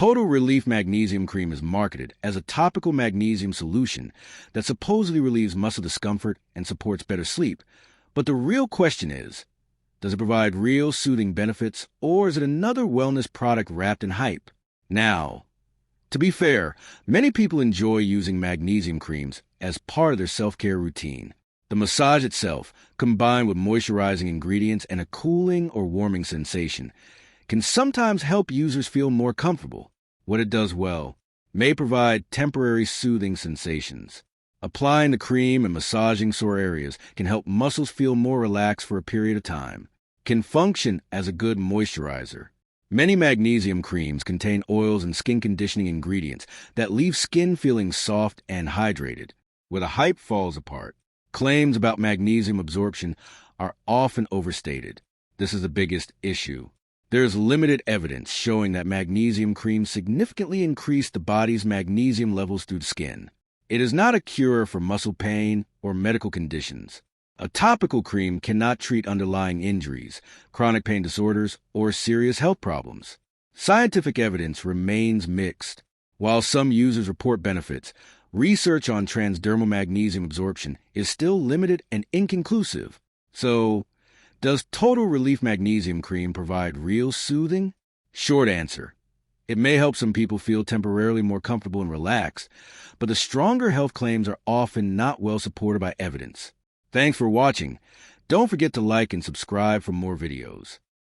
Total Relief Magnesium Cream is marketed as a topical magnesium solution that supposedly relieves muscle discomfort and supports better sleep. But the real question is, does it provide real soothing benefits, or is it another wellness product wrapped in hype? Now, to be fair, many people enjoy using magnesium creams as part of their self-care routine. The massage itself, combined with moisturizing ingredients and a cooling or warming sensation, can sometimes help users feel more comfortable. What it does well may provide temporary soothing sensations. Applying the cream and massaging sore areas can help muscles feel more relaxed for a period of time. Can function as a good moisturizer. Many magnesium creams contain oils and skin conditioning ingredients that leave skin feeling soft and hydrated. Where the hype falls apart, claims about magnesium absorption are often overstated. This is the biggest issue. There is limited evidence showing that magnesium creams significantly increase the body's magnesium levels through the skin. It is not a cure for muscle pain or medical conditions. A topical cream cannot treat underlying injuries, chronic pain disorders, or serious health problems. Scientific evidence remains mixed. While some users report benefits, research on transdermal magnesium absorption is still limited and inconclusive. So, does Total Relief Magnesium Cream provide real soothing? Short answer. It may help some people feel temporarily more comfortable and relaxed, but the stronger health claims are often not well supported by evidence. Thanks for watching. Don't forget to like and subscribe for more videos.